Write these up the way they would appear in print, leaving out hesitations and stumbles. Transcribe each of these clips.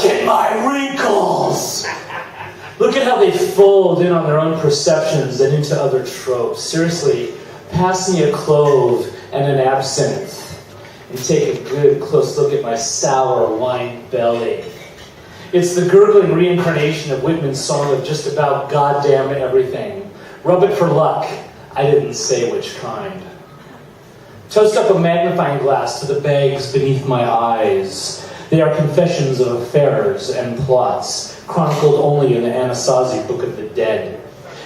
Look at my wrinkles! Look at how they fold in on their own perceptions and into other tropes. Seriously, pass me a clove and an absinthe, and take a good close look at my sour wine belly. It's the gurgling reincarnation of Whitman's song of just about goddamn everything. Rub it for luck. I didn't say which kind. Toast up a magnifying glass to the bags beneath my eyes. They are confessions of affairs and plots, chronicled only in the Anasazi Book of the Dead.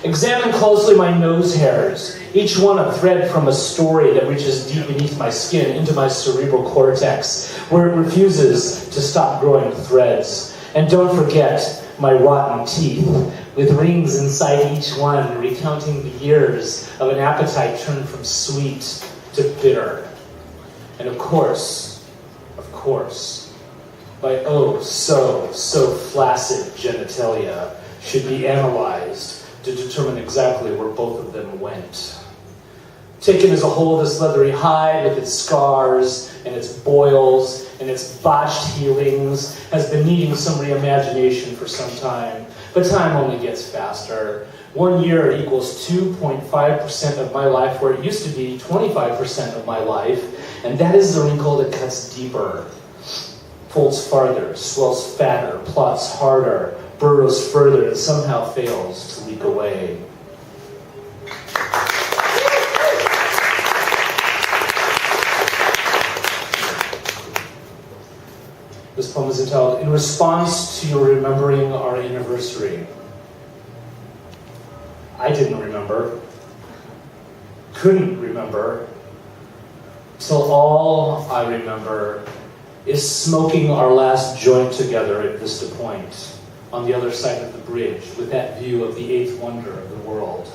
Examine closely my nose hairs, each one a thread from a story that reaches deep beneath my skin into my cerebral cortex, where it refuses to stop growing threads. And don't forget my rotten teeth, with rings inside each one, recounting the years of an appetite turned from sweet to bitter. And of course, my so flaccid genitalia should be analyzed to determine exactly where both of them went. Taken as a whole, this leathery hide with its scars and its boils and its botched healings has been needing some reimagination for some time, but time only gets faster. 1 year equals 2.5% of my life, where it used to be 25% of my life, and that is the wrinkle that cuts deeper, folds farther, swells fatter, plots harder, burrows further, and somehow fails to leak away. This poem is entitled, In Response to Your Remembering Our Anniversary. I didn't remember, couldn't remember, till all I remember is smoking our last joint together at Vista Point, on the other side of the bridge, with that view of the eighth wonder of the world.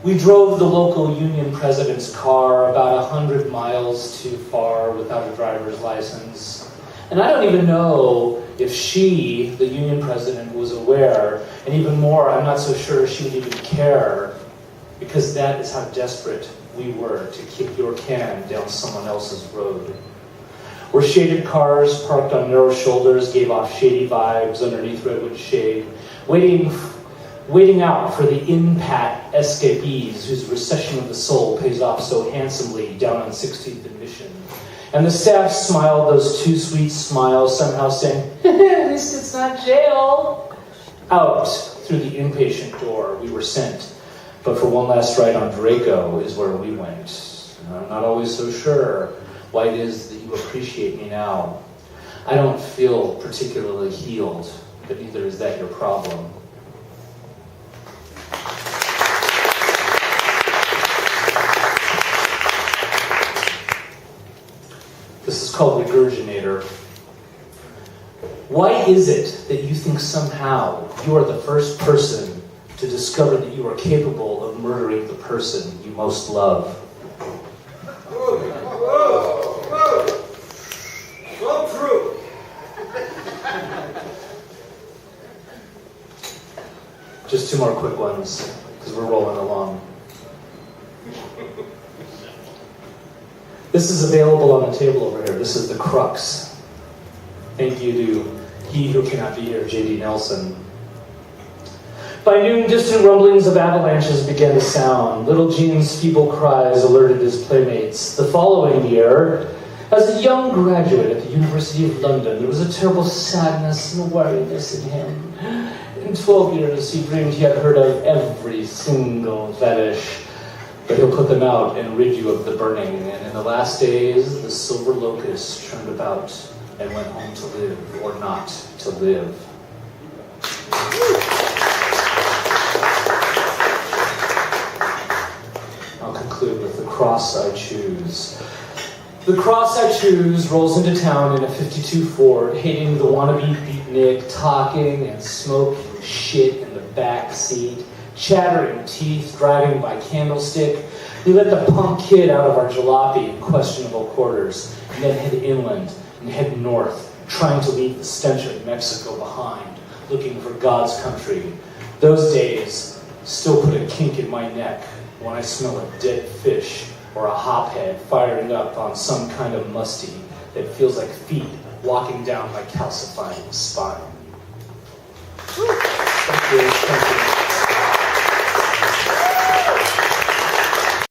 We drove the local union president's car about 100 miles too far without a driver's license. And I don't even know if she, the union president, was aware, and even more, I'm not so sure she would even care, because that is how desperate we were to kick your can down someone else's road. Where shaded cars parked on narrow shoulders gave off shady vibes underneath redwood shade, waiting out for the in-pat escapees whose recession of the soul pays off so handsomely down on 16th and Mission. And the staff smiled those two sweet smiles, somehow saying, at least it's not jail. Out through the inpatient door we were sent, but for one last ride on Draco is where we went. And I'm not always so sure why it is that you appreciate me now. I don't feel particularly healed, but neither is that your problem. This is called Originator. Why is it that you think somehow you are the first person to discover that you are capable of murdering the person you most love? So true. Just two more quick ones, because we're rolling along. This is available on the table over here. This is the crux. Thank you to he who cannot be here, J.D. Nelson. By noon, distant rumblings of avalanches began to sound. Little Jean's feeble cries alerted his playmates. The following year, as a young graduate at the University of London, there was a terrible sadness and weariness in him. In 12 years, he dreamed he had heard of every single fetish. But he'll put them out and rid you of the burning. And in the last days, the silver locust turned about and went home to live, or not to live. I'll conclude with the cross I choose. The cross I choose rolls into town in a 52 Ford, hating the wannabe beatnik, talking and smoking shit in the back seat, chattering teeth, driving by candlestick. We let the punk kid out of our jalopy in questionable quarters, and then head inland and head north, trying to leave the stench of Mexico behind, looking for God's country. Those days still put a kink in my neck when I smell a dead fish or a hophead firing up on some kind of musty that feels like feet walking down my calcifying spine. Thank you. Thank you.